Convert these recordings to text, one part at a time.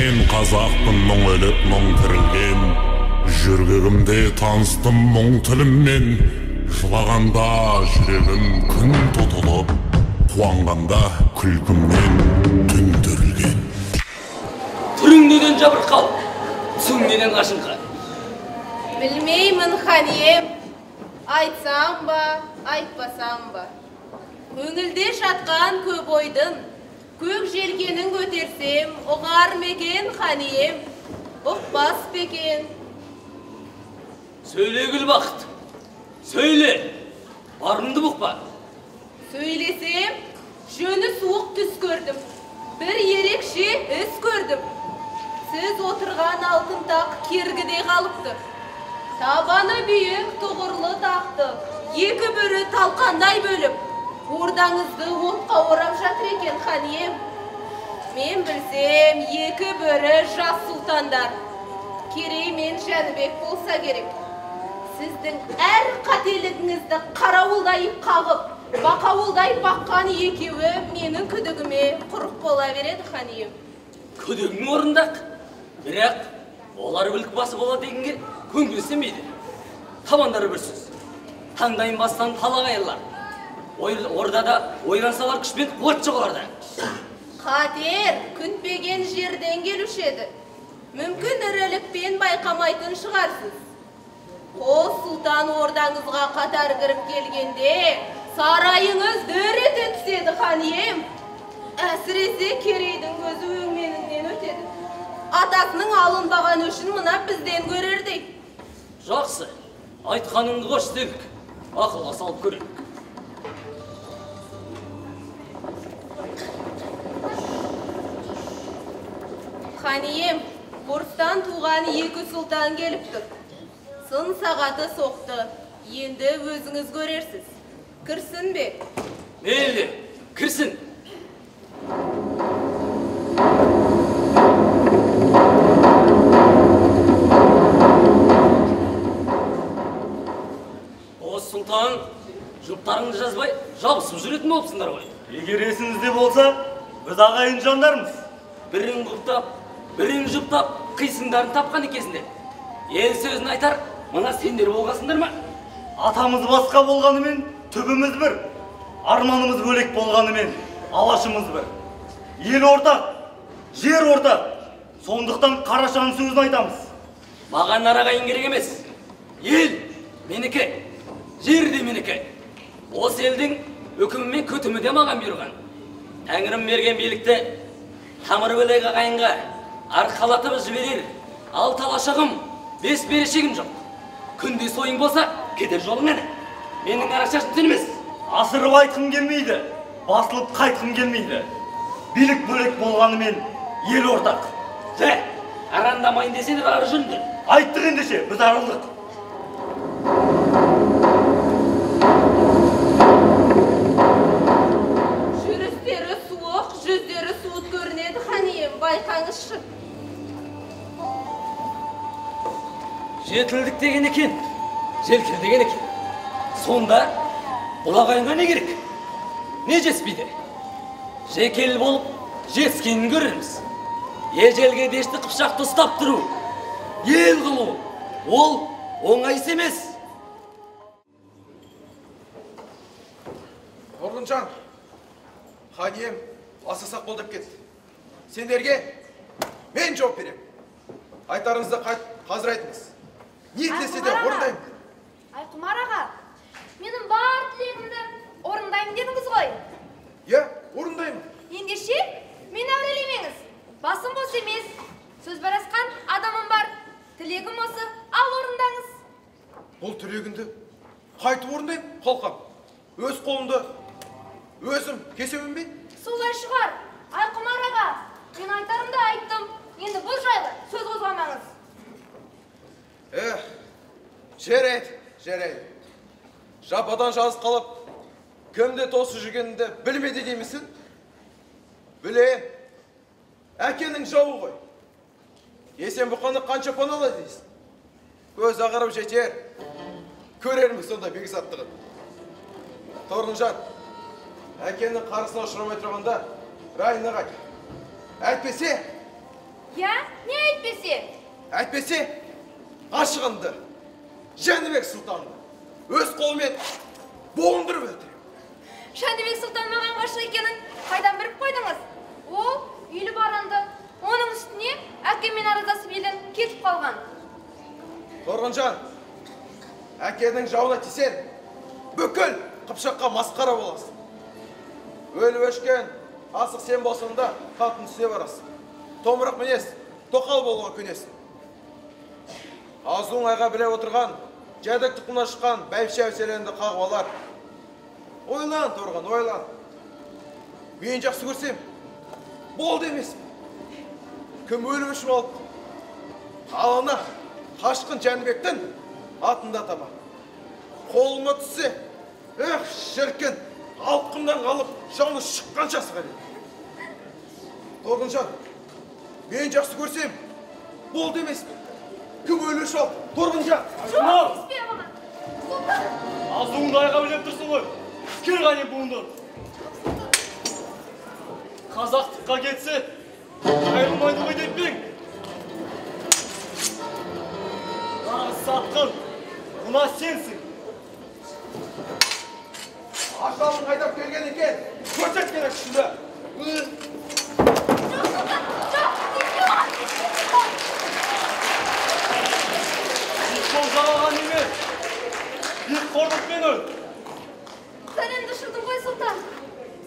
Мен қазақпын мұң өліп мұң тірілген, жүргегімде таныстым мұң тіліммен. Жылағанда жүрегім күн тұтылып, қуанғанда күлкімнен түн түрілген. Түрің неден жабырқау, түсің неден қашыңқы? Білмеймін, ханием, айтсам ба, айтпасам ба. Көңілде жатқан көп ойдың, көк желкенін көтерсем, ұғар мекен, ханием, ұқпас бекен. Сөйле гүл бақыт, сөйле, барымды бұқпа. Сөйлесем, жөні суық түс көрдім, бір ерекше іс көрдім. Сіз отырған алтын тақ кергіде қалыпты. Табаны бүйік тұғырлы тақты, екі бүрі талқандай бөліп, ордаңызды отқа орап жатыр екен, ханием. Мен білсем, екі бүрі жас сұлтандар, Керей мен Жәнібек болса керек. Сіздің әр қателігіңізді қарауылдай қағып, бақауылдай баққан екеуі менің күдігіме құрық бола береді, ханием. Күдігің орындақ, бірақ олар бүлік басы бола дегенге көнгенсемейді. Табандары бір сөз. Таңдайын бастан талағайлар. Ордада ойрансалар күшпен қуат жоғаларда. Қатер күтпеген жерден келуші еді. Мүмкін ірілікпен байқамайтын шығарсыз. Қос сұлтан ордаңызға қатар кіріп келгенде, сарайыңыз дөр ете түседі, ханием. Әсіресе Керейдің көзі өңменіңнен өтеді. Атасының алынбаған үшін мұна бізден көрердей. Жақсы, айтқаныңды қош делік, ақылға салып көрейік. Ханием, бұрыстан туған екі сұлтан келіп тұр. Сын сағаты соқты, енді өзіңіз көрерсіз. Кірсін бе? Мейлі, кірсін. О, сұлтан, жұптарыңды жазбай, жабысып жүретін болыпсыңдар ғой. Егер есіңізде болса, біз ағайын жандармыз. Бірін құптап, бірін жұптап, қисыңдарын тапқан екесіңдер. Ел сөзін айтар, мына сендер болғасыңдар ма? Атамыз басқа болғанымен түбіміз бір, арманымыз бөлек болғанымен алашымыз бір. Ел ортақ, жер ортақ, сондықтан Қарашаның сөзін айтамыз. Маған арағайын керек емес. Ел менікі, жер де менікі. Осы елдің үкімі мен күтімі де маған бұйырған. Тәңірім берген билікті тамыр бөлек ағайынға арқалатып жіберер. Ал талашығым, бес берешегім жоқ. Күнде сойың болса, кетер жолың әні. Менің арашашым сен емес. Асырып айтқым келмейді, басылып қайтқым келмейді. Билік бөлек болғанымен ел ортақ. Жә, арандамайын десе де бары жөнді. Айттық ендеше, біз арылдық. Жүрістері суық, жүздері суыт көрінеді, ханием, байқаңызшы. Жетілдік деген екен, желкел деген екен. Сонда бұл ағайынға не керек? Не жетпейді? Жекел болып, жеткенін көрерміз. Ежелге дешті қыпшақты ұстап тұру, ел қылу, ол оңай іс емес. Орынжан, ханием асасақ болдап кетті. Сендерге мен жауап берем. Айтарыңызды қазір айтыңыз. Не тілесе де орындаймын. Айқұмар аға, менің бар тілегімді орындаймын дедіңіз ғой. Е, орындаймын. Ендеше, мен әурелемеңіз. Басым бос емес. Сөз барасқан адамым бар. Тілегім осы, ал орындаңыз. Бұл тілегінді қайтып орындаймын, қалқам. Өз қолымды өзім кесемін бе? Солай шығар. Айқұмар аға, мен айтарымды айттым. Енді бұл жайлы сөз қозғамаңыз. Жарайды. Жападан жалғыз қалып, кімде тосы жүргенінде білмеді деймісің? Білейін. Әкенің жауы ғой. Есен бұқаны қанша панала дейсің? Көз ағарып жетер. Көрерміз сонда бекзаттығын. Торғынжан, әкенің қарысына ұшырамай тұрғанда райына қайт. Әйтпесе, Я не әйтпесе? Әйтпесе, ғашығымды, Жәнібек сұлтанды өз қолымен буындырып өлтірем. Жәнібек сұлтан маған ғашық екенін қайдан біліп қойдыңыз? Ол үйлі баранды. Оның үстіне әкеммен араздасып елден кетіп қалған. Торғынжан, әкенің жауына тисең, бүкіл Қыпшаққа масқара боласың. Өліп өшкен асық сен болсаң да қатын үстіне барасың. Томырық мінез, тоқал болуға көнесің. Азуың айға біле отырған, жәдік тұқымына шыққан бәйбіше әуселенді қағып алар. Ойлан, Торғын, ойлан. Мен жақсы көрсем, болды емес. Кім өліп өшіп алыпты? Алына қашқын Жәнібектің атында тама. Қолыма түссе, шіркін, алқымдан қалып, жауны шыққанша сығарады. Торғынжан, мен жақсы көрсем, болды емес. Кім өліп өшіп алыпты? Торғынжан! Түспе маған! Сұлтан! Азуыңды айға білеп тұрсың ғой. Кел ғане буынды. Қазақтыққа кетсе, айырылмайды ғой деп пең. Нағыз сатқын, мына сенсің. Ашалың қайдап келген екен, көрсет керек күшінді. Жоқ, Сұлтан! Жоқ! Кетпе маған! Сол жағаған неме, ет қордықпен өл. Сәлемді ұшырдың ғой, Сұлтан.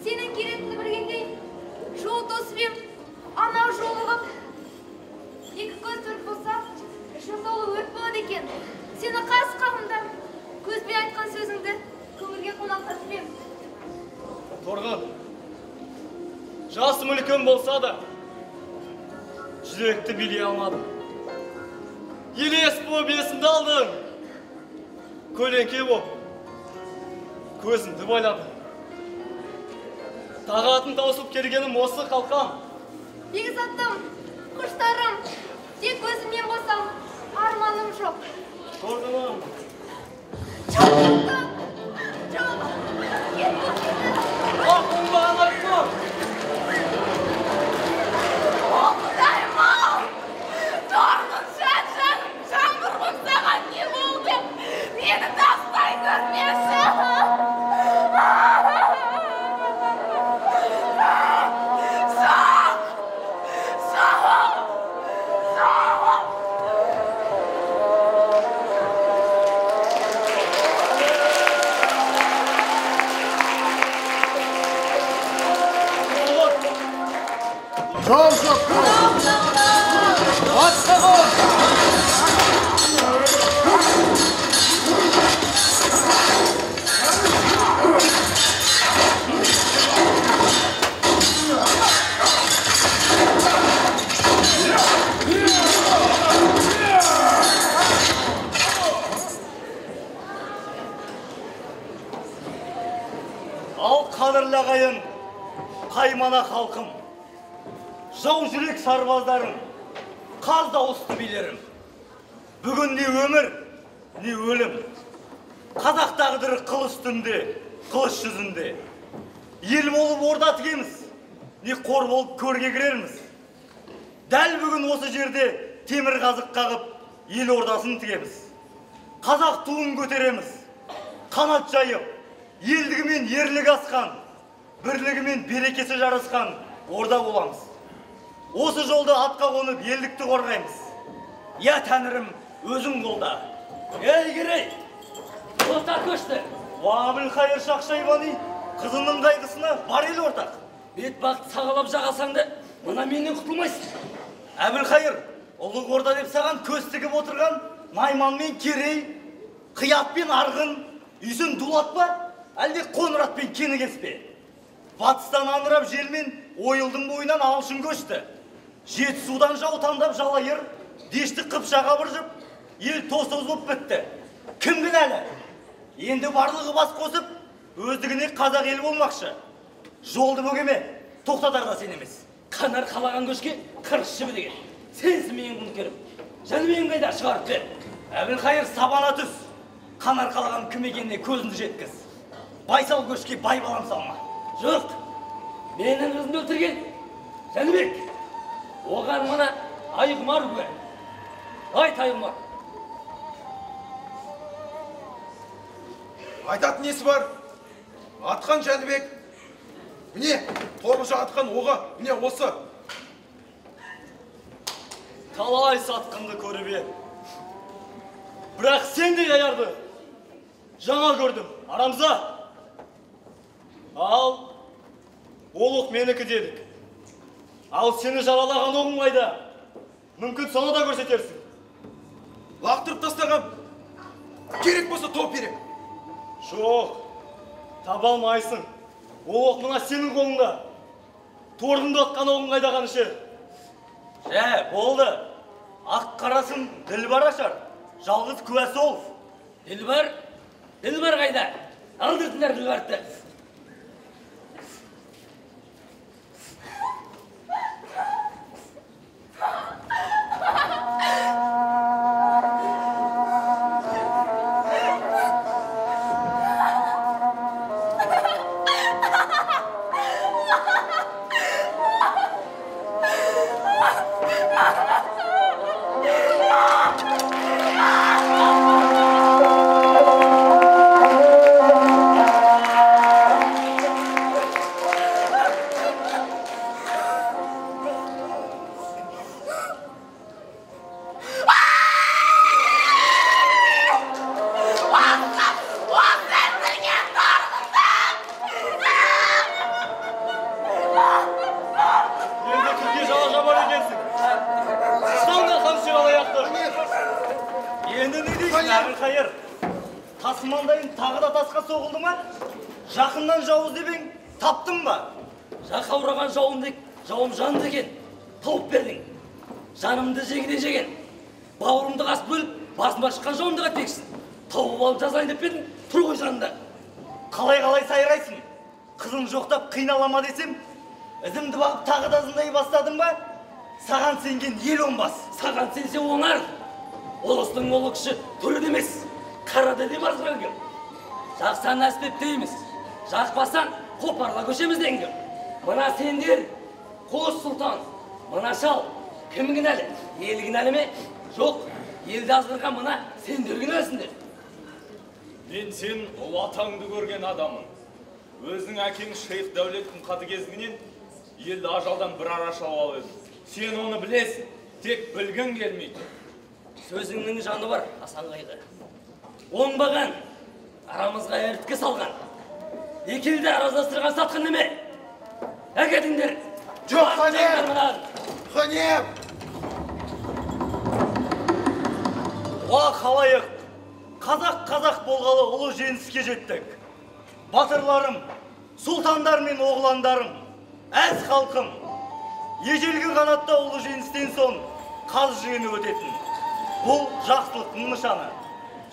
Сенің келетінді білгендей, жол тосып ем, анау жолығып. Екі көз төрт болса, ішің толы өрт болады екен. Сені қарсы қағымда, көзбен айтқан сөзіңді көңілге қонақтатып ем. Торғын, жасым үлкен болса да, жүректі билей алмадым. Елес болып есімді алдың. Көлеңке болып, көзімді байладым. Тағатын таусылып келгенім осы қалқам. Бекзаттым, құштарым, тек көзіммен болсам, арманым жоқ. Торғыным. Жоқ, Сұлтан! Жоқ! Ақың баған айтма! Құдайым-ау! Торғын жаным, жаңбырғым саған не болды? Мені тастай көрмеші! Ал қадірлі ағайын, қаймана халқым, жау жүрек сарбаздарым, қаз дауысты билерім. Бүгін не өмір, не өлім. Қазақ тағдыры қыл үстінде, қылыш жүзінде. Ел болып орда тігеміз, не қор болып көрге кірерміз. Дәл бүгін осы жерде темір қазық қағып, ел ордасын тігеміз. Қазақ туын көтереміз, қанат жайып, елдігімен ерлік асқан, бірлігімен берекесі жарасқан орда боламыз. Осы жолда атқа қонып елдікті қорғаймыз. Я тәңірім, өзің қолда. Ей керей, тоқта көшті. Әбілқайыр Шақшайбани қызының қайғысына бар ел ортақ. Бет бақты сағалап жағасаңды, мына менен құтылмайсың. Әбілқайыр, ұлық орда деп саған көз тігіп отырған Найман мен Керей, Қият пен Арғын, үйсін Дулат па, әлде Қоңырат пен Кенігес пе? Батыстан аңырап желмен ойылдың бойынан алшын көшті. Жетісудан жау таңдап жалайыр, дешті Қыпшаға бұржып, ел тоз-тоз боп бітті. Кім кінәлі? Енді барлығы бас қосып, өздігіне қазақ ел болмақшы. Жолды бөгеме, тоқтатар да сен емес. Қанар қалаған көшке қырықшы деген. Сенсі менің күнкерім. Жәнібегін қайда шығарып бер. Әбілқайыр сабана түс. Қанар қалаған кім екеніне көзіңді жеткіз. Байсал көшке бай балам салма. Жоқ, менің қызымды өлтірген Жәнібек. Оған мына Айғымар gue. Айт Айғымар. Айтатын несі бар? Атқан Жәнібек. Міне, Торғынша атқан оға, міне осы. Талай сатқынды көріп ем. Бірақ сендей аярды жаңа көрдім, Арамза. Ал, олық менікі делік. Ал сені жаралаған оғым қайда? Мүмкін соны да көрсетерсің. Лақтырып тастағам. Керек болса топ берем. Жоқ, таба алмайсың. Олық мына сенің қолыңда. Торғынды атқан оғым қайда қанышы? Болды. Ақ қарасын Ділбар ашар. Жалғыз куә сол. Ділбар қайда? Алдыртыңдар Ділбарды. Жақыннан жауыз дебең, таптың ба? Жақа ұраған жауым жанды екен, тауып бердің. Жанымды жеген, бауырымды қасып бөліп, басыма шыққан жауымды қайтпексің. Тауып алып жазайын деп бердің, тұр ғой жанында. Қалай сайрайсың? Қызын жоқтап қиналама десем, ізімді бағып тағы да зындай бастадың ба? Саған сенген ел оңбас. Саған сенсе оңар. Олыстың олы кіші түрі демес, қарады деп арзыран кел. Жақсан әспеп дейміз. Жақпасан, қопарла көшеміз денгім. Мына сендер, қос сұлтан, мына шал, кім кінәлі? Ел кінәлі ме? Жоқ, елді аздырған мына сендер кінәлісіңдер. Мен сен ұл атаңды көрген адамын. Өзің әкең Шейх Дәулеттің қатыгездігінен елді ажалдан бір араша алып едім. Сен оны білесің, тек білгің келмейді. Сөзіңнің жаны бар, Асан қайғы. Оңбаған, арамызға әртке салған. Екелді араздастырған сатқын неме? Әкетіңдер. Жоқ, Ханем! Уа халайық, қазақ болғалы ұлы жеңіске жеттік. Батырларым, сұлтандар мен оғландарым, әз халқым, ежелгі қанатта ұлы жеңістен соң қаз жиыны өтетін. Бұл жақсылықтың нышаны.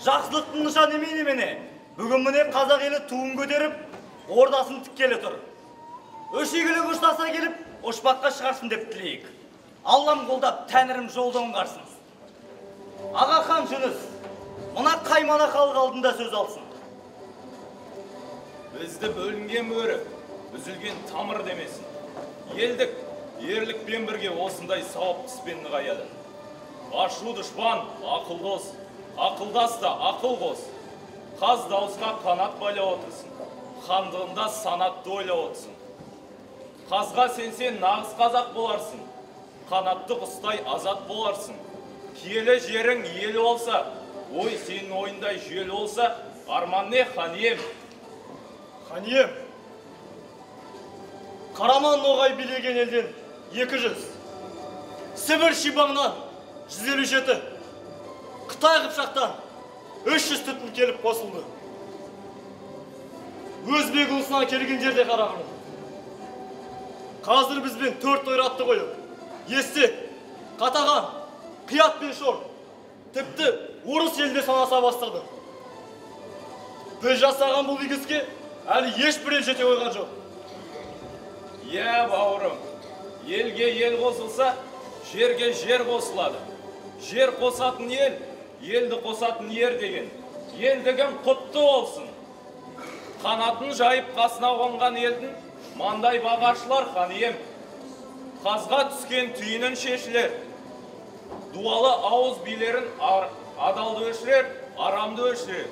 Жақсылықтың нышаны немене? Бүгін міне қазақ елі туын көтеріп, ордасын тіккелі тұр. Өшегілі ұштаса келіп, ұшпаққа шығарсын деп тілейік. Аллам қолдап, тәңірім жолда оңғарсын. Аға хан Жүніс, мына қаймана халық алдында сөз алсын. Бізді бөлінген бөрі, үзілген тамыр демесін. Елдік, ерлікпен бірге осындай сауап түспен нығаяды. Ашу дұшпан, ақыл дос, ақылдас та ақыл қос. Қаз дауысқа қанат байлап отырсын, хандығында санатты ойлап отырсын. Қазға сенсен нағыз қазақ боларсың, қанатты құстай азат боларсың. Киелі жерің ел болса, ой сенің ойындай жүйелі болса, арман не, Ханем? Ханем, Қараман ноғай билеген елден 200, Сібір шибаңнан 157, Қытай қыпшақтан 300 түтін келіп қосылды. Өзбек ұлысынан келген жерде қарағым. Қазір бізбен 4 ойратты қойып, Естек, Қатаған, Қият пен Шор, тіпті орыс елде санаса бастады. Біз жасаған бұл игіске әлі ешбір ел жете қойған жоқ. Е, бауырым, елге ел қосылса, жерге жер қосылады. Жер қосатын ел, елді қосатын ер деген. Ел деген құтты болсын. Қанатын жайып қасына қонған елдің маңдай бағашылар, Ханем. Қазға түскен түйінін шешілер. дуалы ауыз билерін адалды өшірер, арамды өшірер.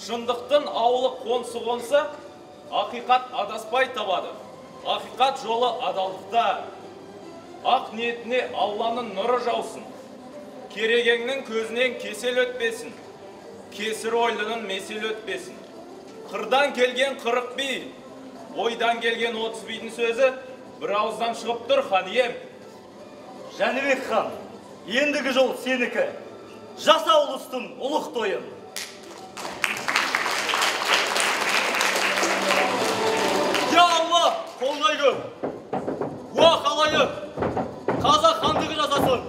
Шындықтың аулы қонсы қонса, ақиқат адаспай табады. Ақиқат жолы адалдықта. Ақ ниетіне Алланың нұры жаусын. Керегеңнің көзінен кесел өтпесін. Кесір ойлының месел өтпесін. Қырдан келген 40 би, ойдан келген 30 бидің сөзі бір ауыздан шығып тұр, хан ием. Жәнібек хан, ендігі жол сенікі. Жаса ұлыстың ұлық тойын. Я Алла, қолдай көр. Уа қалайы, қазақ хандығы жасасын.